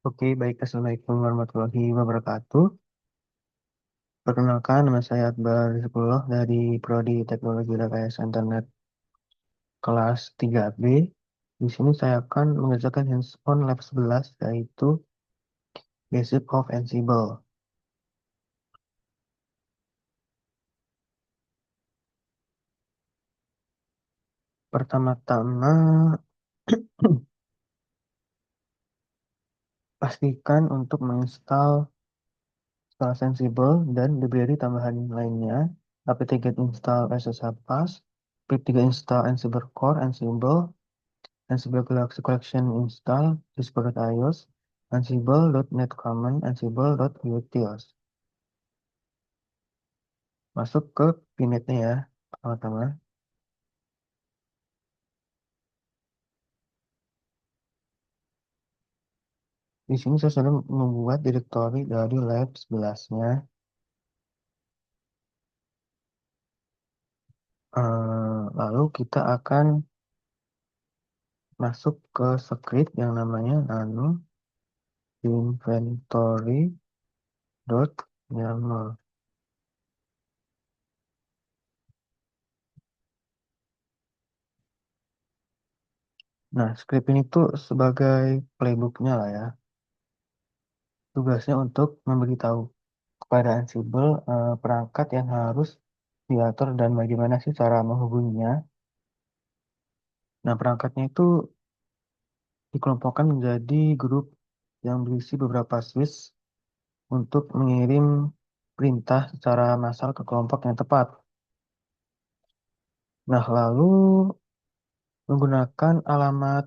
Oke, baik. Assalamualaikum warahmatullahi wabarakatuh. Perkenalkan, nama saya Akbar Rizqullah dari Prodi Teknologi Rekayasa Internet kelas 3B. Di sini saya akan mengerjakan hands-on lab 11, yaitu Basic of Ansible. Pertama-tama, pastikan untuk menginstal Ansible dan library tambahan lainnya. apt-get install SSH-pass, pip3 install Ansible Core, Ansible Galaxy Collection install, Discord.ios, Ansible.netcommon, Ansible.utils. Masuk ke pinetnya ya, pertama-tama. Di sini saya sudah membuat direktori dari lab 11-nya. Lalu kita akan masuk ke script yang namanya nano inventory.yaml. Nah, script ini tuh sebagai playbooknya lah ya. Tugasnya untuk memberitahu kepada Ansible perangkat yang harus diatur dan bagaimana sih cara menghubunginya. Nah, perangkatnya itu dikelompokkan menjadi grup yang berisi beberapa switch untuk mengirim perintah secara massal ke kelompok yang tepat. Nah, lalu menggunakan alamat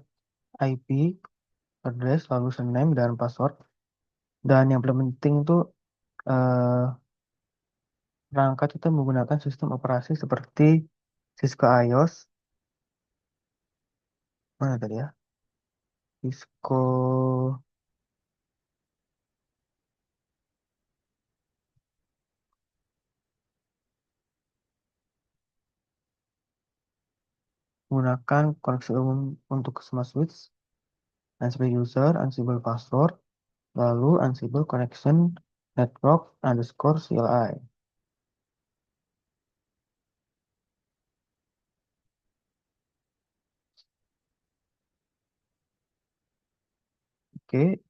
IP, address, lalu username, dan password. Dan yang paling penting itu eh, perangkat itu menggunakan sistem operasi seperti Cisco iOS, mana tadi ya? Cisco menggunakan koneksi umum untuk semua switch, Ansible user, Ansible password, lalu Ansible connection network underscore CLI. Oke,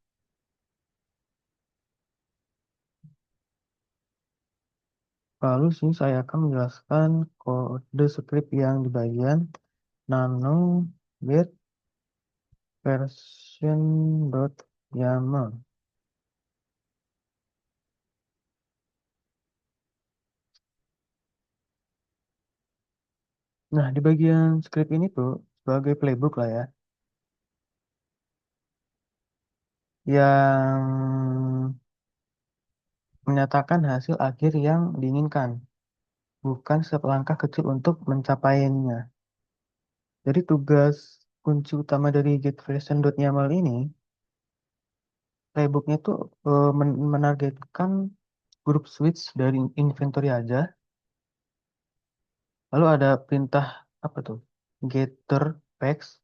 lalu sini saya akan menjelaskan kode script yang di bagian nano get version.yaml. Nah, di bagian script ini tuh sebagai playbook lah ya, yang menyatakan hasil akhir yang diinginkan, bukan setiap langkah kecil untuk mencapainya. Jadi tugas kunci utama dari getVersion.yaml ini, playbooknya tuh menargetkan grup switch dari inventory aja. Lalu ada perintah apa tuh? Getter packs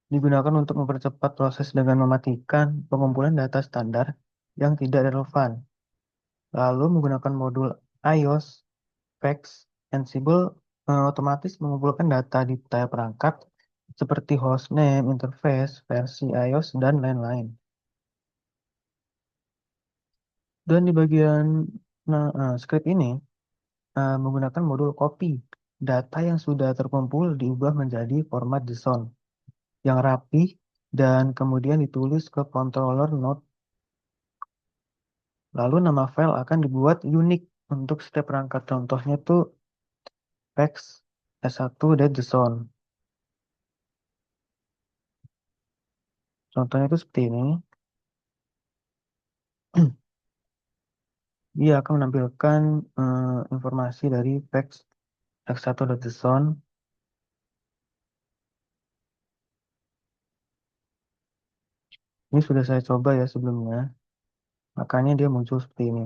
digunakan untuk mempercepat proses dengan mematikan pengumpulan data standar yang tidak relevan. Lalu menggunakan modul iOS packs Ansible otomatis mengumpulkan data di tiap perangkat seperti hostname, interface, versi iOS, dan lain-lain. Dan di bagian script ini menggunakan modul copy. Data yang sudah terkumpul diubah menjadi format JSON yang rapi dan kemudian ditulis ke controller node. Lalu nama file akan dibuat unik untuk setiap perangkat. Contohnya tuh text s1.json. Contohnya itu seperti ini. Dia akan menampilkan informasi dari text x1.json. Ini sudah saya coba ya sebelumnya. Makanya dia muncul seperti ini.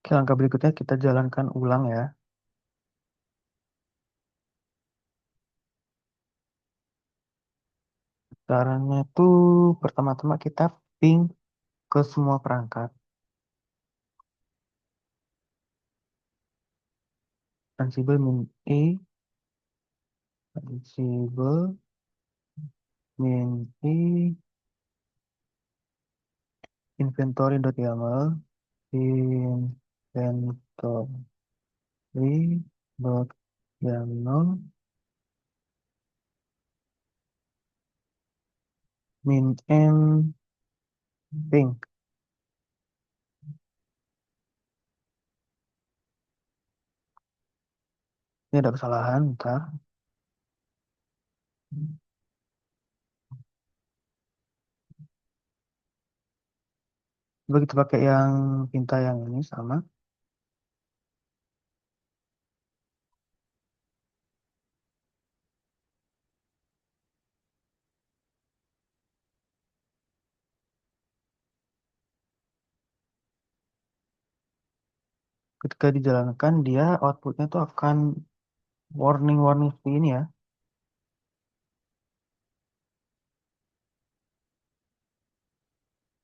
Oke, langkah berikutnya kita jalankan ulang ya. Caranya itu pertama-tama kita ping ke semua perangkat. Ansible min E, Ansible min E, inventory.yaml, inventory.yaml, min M, ping. Ini ada kesalahan, ntar. Coba kita pakai yang tinta yang ini sama. Ketika dijalankan, dia outputnya tuh akan warning-warning seperti ini ya.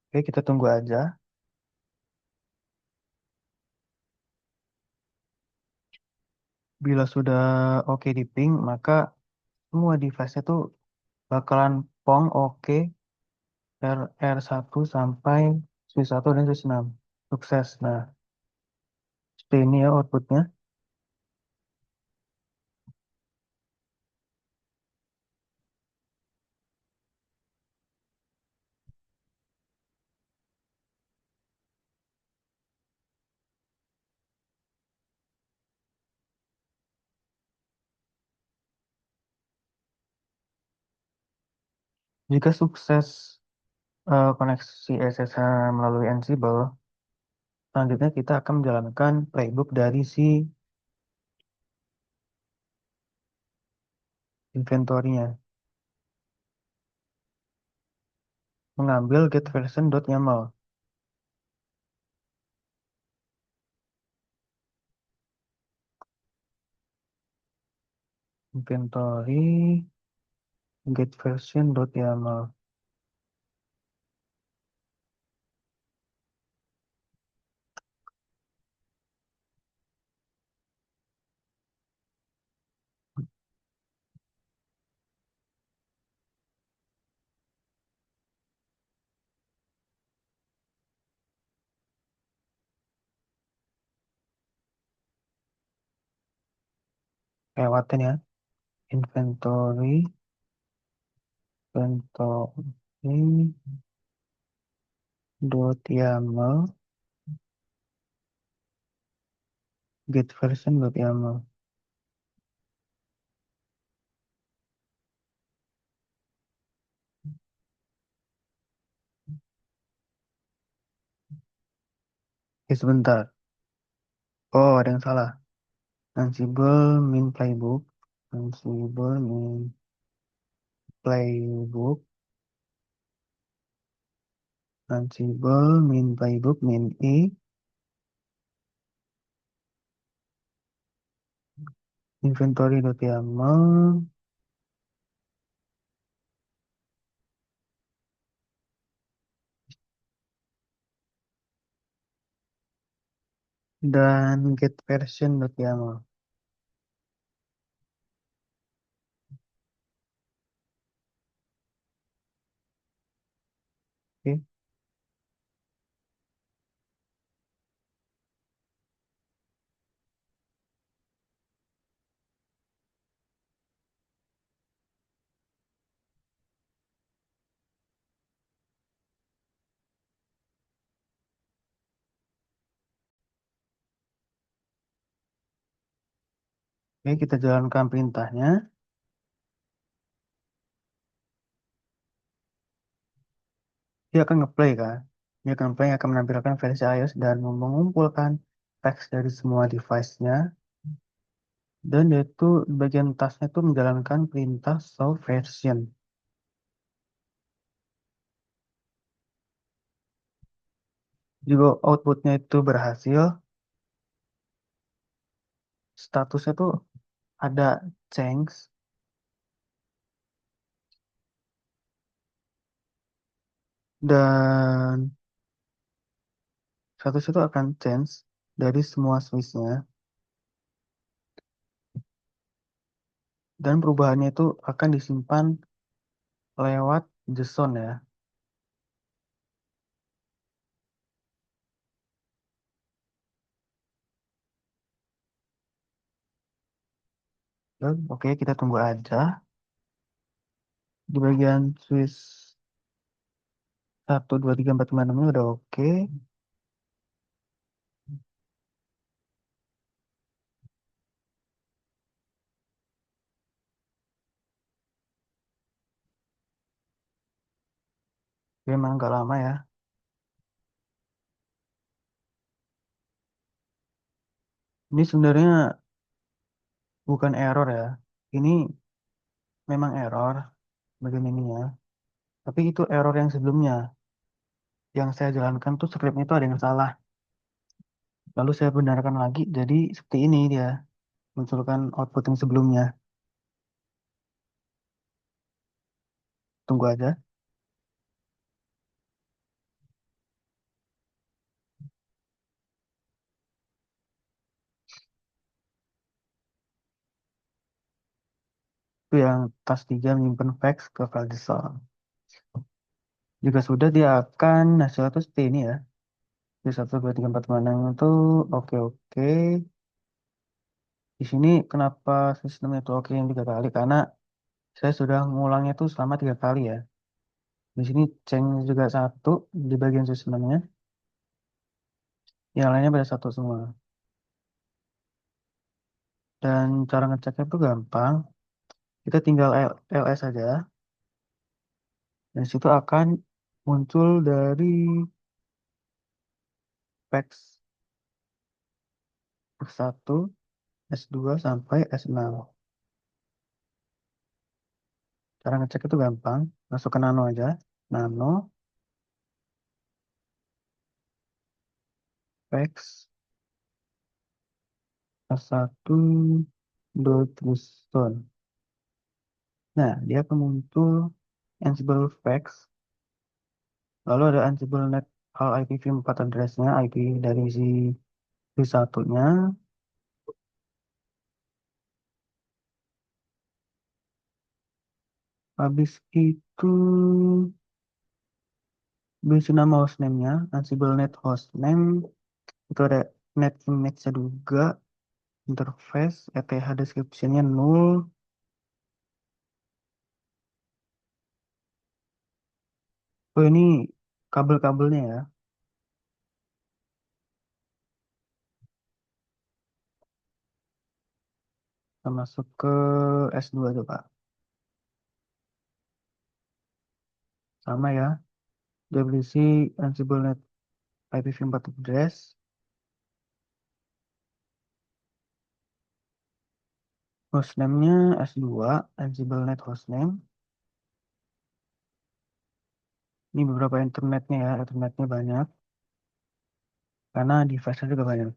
Oke, kita tunggu aja. Bila sudah oke di ping, maka semua device-nya tuh bakalan pong oke R1 sampai Swiss 1 dan Swiss 6. Sukses. Nah, seperti ini ya outputnya. Jika sukses koneksi SSH melalui Ansible, selanjutnya kita akan menjalankan playbook dari si inventory-nya. Mengambil get version.yaml. Inventory get version.yaml. Lewatin ya. Inventory, inventory dot YAML, get version dot YAML. Sebentar. Oh, ada yang salah. Ansible min playbook. Ansible min playbook. Ansible min playbook min E. Inventory dot YAML. Dan get version dot YAML. Oke. Oke, kita jalankan perintahnya. Dia akan ngeplay kan. Dia akan play akan menampilkan versi iOS dan mengumpulkan teks dari semua device-nya. Dan yaitu bagian tasnya itu menjalankan perintah show version. Juga outputnya itu berhasil, statusnya tuh ada change Dan status itu akan change dari semua switch-nya. Dan perubahannya itu akan disimpan lewat JSON ya. Dan, oke, kita tunggu aja. Di bagian switch 1, 2, 3, 4, 5, 6 ini udah oke. Memang nggak lama ya. Ini sebenarnya bukan error ya. Ini memang error bagian ini ya. Tapi itu error yang sebelumnya. Yang saya jalankan tuh scriptnya itu ada yang salah. Lalu saya benarkan lagi, jadi seperti ini dia. Munculkan output yang sebelumnya. Tunggu aja. Itu yang task 3 menyimpan fax ke file JSON. Jika sudah, dia akan hasilnya itu seperti ini ya. Di 1, 2, 3, 4, 5, 6 itu oke-oke. Di sini kenapa sistemnya itu oke yang 3 kali? Karena saya sudah ngulangnya itu selama 3 kali ya. Di sini change juga satu di bagian sistemnya. Yang lainnya pada satu semua. Dan cara ngeceknya itu gampang. Kita tinggal ls saja. Dan situ akan muncul dari fax S1, S2 sampai S6. Cara ngecek itu gampang. Masuk ke nano aja. Nano, fax, S1, dot Boston. Nah, dia akan muncul Ansible fax. Lalu ada Ansible net hal IPv4 addressnya, IP dari si V1-nya. Habis itu beri nama hostname-nya, Ansible net hostname. Itu ada net image-nya juga. Interface, ETH description-nya 0. Oh ini kabel-kabelnya ya. Kita masuk ke S2 tuh Pak. Sama ya. Dia berisi Ansible net IPv4 address. Hostname-nya S2, Ansible net hostname. Ini beberapa internetnya ya. Internetnya banyak. Karena device-nya juga banyak.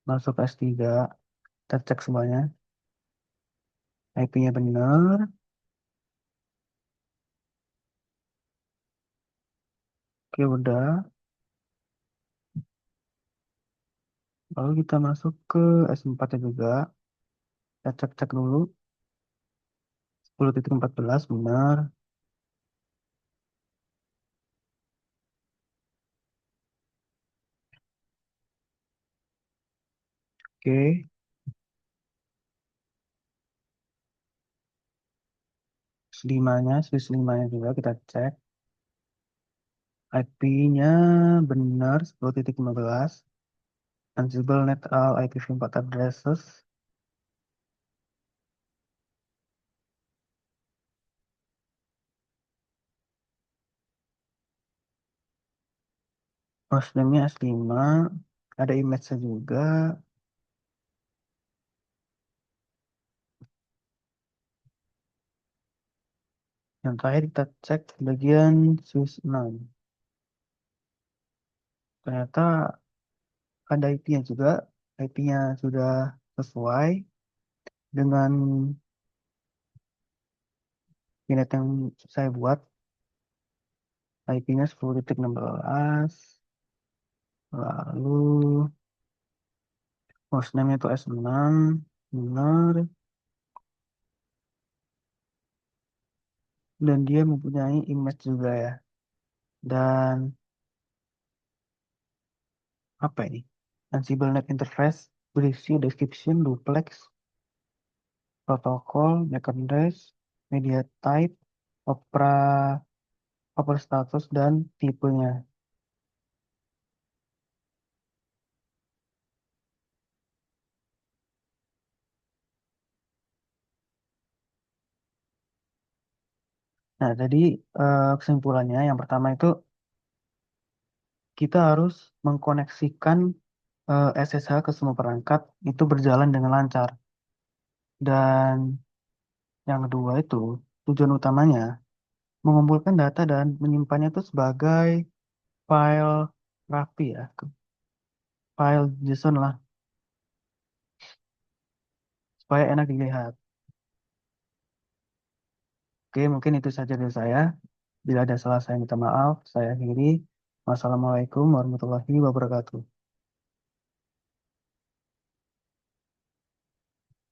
Masuk S3. Kita cek semuanya. IP-nya benar. Oke udah. Lalu kita masuk ke S4 nya juga. Kita cek-cek dulu. 10.14 benar. Oke. Selimanya, Swiss limanya juga kita cek. IP-nya benar 10.15. Ansible net all IPv4 addresses. Hostname-nya S5. Ada image-nya juga. Yang terakhir kita cek bagian Swiss 6. Ternyata ada IP-nya juga. IP-nya sudah sesuai dengan VNet yang saya buat IP-nya 10.16, lalu hostname itu S6, benar, dan dia mempunyai image juga ya. Dan apa ini? Ansible Net Interface berisi description, duplex, protokol, MAC address, media type, opera, opera status, dan tipenya. Nah, jadi kesimpulannya yang pertama itu kita harus mengkoneksikan SSH ke semua perangkat itu berjalan dengan lancar. Dan yang kedua itu tujuan utamanya mengumpulkan data dan menyimpannya itu sebagai file rapi ya, file JSON lah, supaya enak dilihat. Oke, mungkin itu saja dari saya. Bila ada salah saya minta maaf. Saya akhiri. Wassalamualaikum warahmatullahi wabarakatuh.